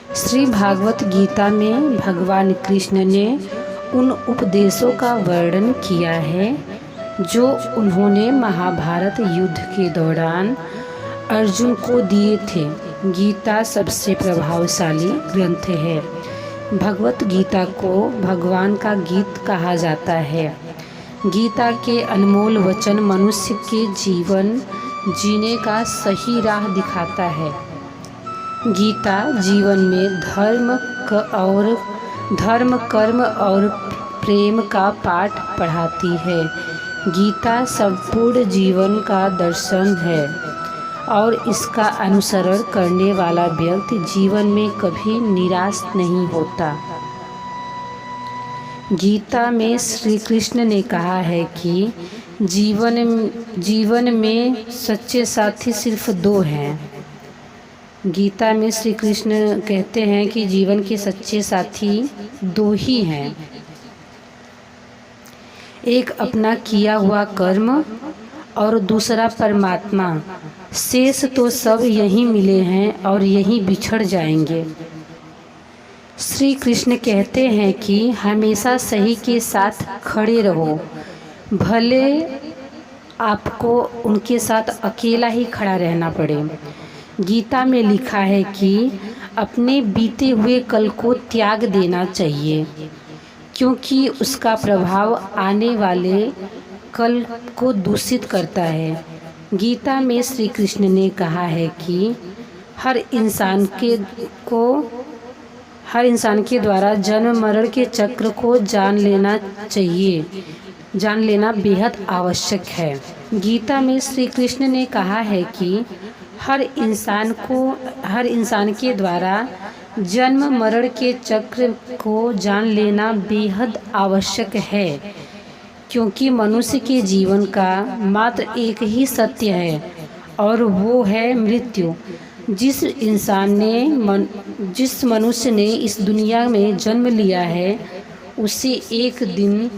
श्री भागवत गीता में भगवान कृष्ण ने उन उपदेशों का वर्णन किया है जो उन्होंने महाभारत युद्ध के दौरान अर्जुन को दिए थे। गीता सबसे प्रभावशाली ग्रंथ है। भगवत गीता को भगवान का गीत कहा जाता है। गीता के अनमोल वचन मनुष्य के जीवन जीने का सही राह दिखाता है। गीता जीवन में धर्म कर्म और प्रेम का पाठ पढ़ाती है। गीता संपूर्ण जीवन का दर्शन है और इसका अनुसरण करने वाला व्यक्ति जीवन में कभी निराश नहीं होता। गीता में श्री कृष्ण ने कहा है कि जीवन में सच्चे साथी सिर्फ दो हैं। गीता में श्री कृष्ण कहते हैं कि जीवन के सच्चे साथी दो ही हैं, एक अपना किया हुआ कर्म और दूसरा परमात्मा। शेष तो सब यहीं मिले हैं और यहीं बिछड़ जाएंगे। श्री कृष्ण कहते हैं कि हमेशा सही के साथ खड़े रहो, भले आपको उनके साथ अकेला ही खड़ा रहना पड़े। गीता में लिखा है कि अपने बीते हुए कल को त्याग देना चाहिए, क्योंकि उसका प्रभाव आने वाले कल को दूषित करता है। गीता में श्री कृष्ण ने कहा है कि हर इंसान के द्वारा जन्म मरण के चक्र को जान लेना बेहद आवश्यक है। गीता में श्री कृष्ण ने कहा है कि हर इंसान के द्वारा जन्म मरण के चक्र को जान लेना बेहद आवश्यक है, क्योंकि मनुष्य के जीवन का मात्र एक ही सत्य है और वो है मृत्यु। जिस मनुष्य ने इस दुनिया में जन्म लिया है उसे एक दिन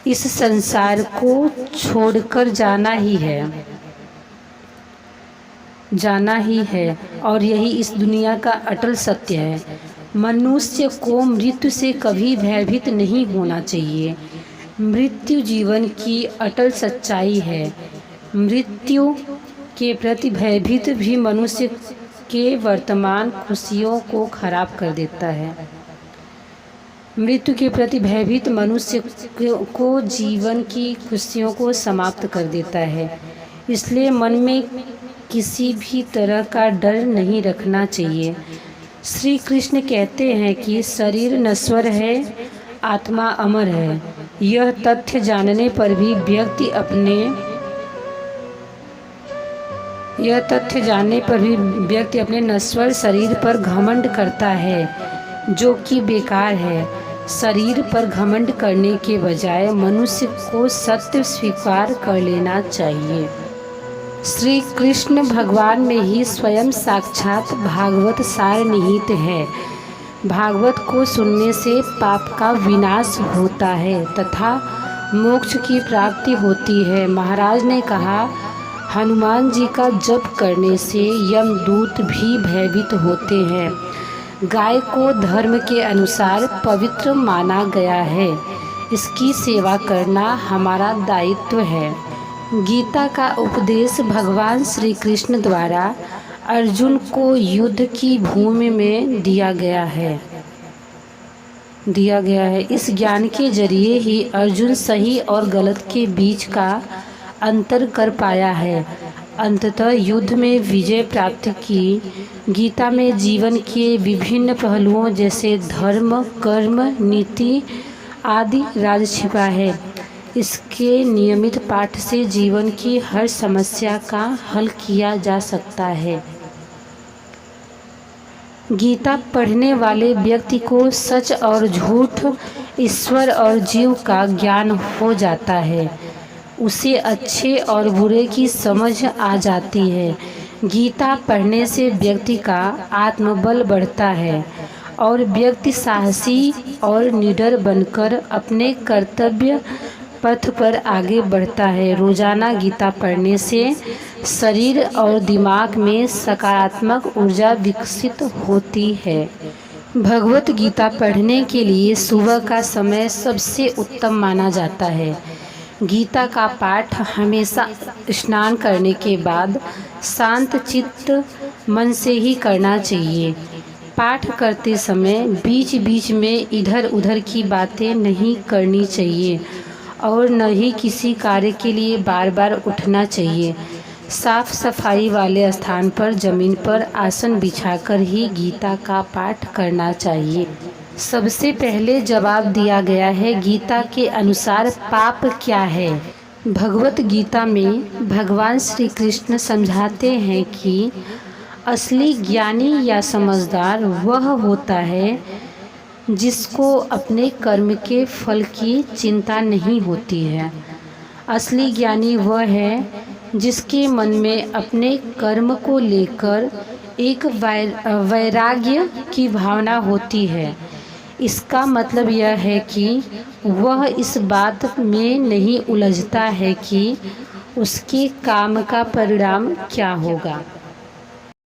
इस संसार को छोड़कर जाना ही है और यही इस दुनिया का अटल सत्य है। मनुष्य को मृत्यु से कभी भयभीत नहीं होना चाहिए। मृत्यु जीवन की अटल सच्चाई है। मृत्यु के प्रति भयभीत भी मनुष्य के वर्तमान खुशियों को खराब कर देता है। मृत्यु के प्रति भयभीत मनुष्य को जीवन की खुशियों को समाप्त कर देता है। इसलिए मन में किसी भी तरह का डर नहीं रखना चाहिए। श्री कृष्ण कहते हैं कि शरीर नश्वर है, आत्मा अमर है। यह तथ्य जानने पर भी व्यक्ति अपने नश्वर शरीर पर घमंड करता है, जो कि बेकार है। शरीर पर घमंड करने के बजाय मनुष्य को सत्य स्वीकार कर लेना चाहिए। श्री कृष्ण भगवान में ही स्वयं साक्षात भागवत सार निहित है। भागवत को सुनने से पाप का विनाश होता है तथा मोक्ष की प्राप्ति होती है। महाराज ने कहा, हनुमान जी का जप करने से यमदूत भी भयभीत होते हैं। गाय को धर्म के अनुसार पवित्र माना गया है। इसकी सेवा करना हमारा दायित्व है। गीता का उपदेश भगवान श्री कृष्ण द्वारा अर्जुन को युद्ध की भूमि में दिया गया है। इस ज्ञान के जरिए ही अर्जुन सही और गलत के बीच का अंतर कर पाया है। अंततः युद्ध में विजय प्राप्त की। गीता में जीवन के विभिन्न पहलुओं जैसे धर्म, कर्म, नीति आदि राज छिपा है। इसके नियमित पाठ से जीवन की हर समस्या का हल किया जा सकता है। गीता पढ़ने वाले व्यक्ति को सच और झूठ, ईश्वर और जीव का ज्ञान हो जाता है। उसे अच्छे और बुरे की समझ आ जाती है। गीता पढ़ने से व्यक्ति का आत्मबल बढ़ता है और व्यक्ति साहसी और निडर बनकर अपने कर्तव्य पथ पर आगे बढ़ता है। रोजाना गीता पढ़ने से शरीर और दिमाग में सकारात्मक ऊर्जा विकसित होती है। भगवत गीता पढ़ने के लिए सुबह का समय सबसे उत्तम माना जाता है। गीता का पाठ हमेशा स्नान करने के बाद शांत चित्त मन से ही करना चाहिए। पाठ करते समय बीच बीच में इधर उधर की बातें नहीं करनी चाहिए और न ही किसी कार्य के लिए बार बार उठना चाहिए। साफ सफाई वाले स्थान पर जमीन पर आसन बिछाकर ही गीता का पाठ करना चाहिए। सबसे पहले जवाब दिया गया है, गीता के अनुसार पाप क्या है। भगवत गीता में भगवान श्री कृष्ण समझाते हैं कि असली ज्ञानी या समझदार वह होता है जिसको अपने कर्म के फल की चिंता नहीं होती है। असली ज्ञानी वह है जिसके मन में अपने कर्म को लेकर एक वैराग्य की भावना होती है। इसका मतलब यह है कि वह इस बात में नहीं उलझता है कि उसके काम का परिणाम क्या होगा।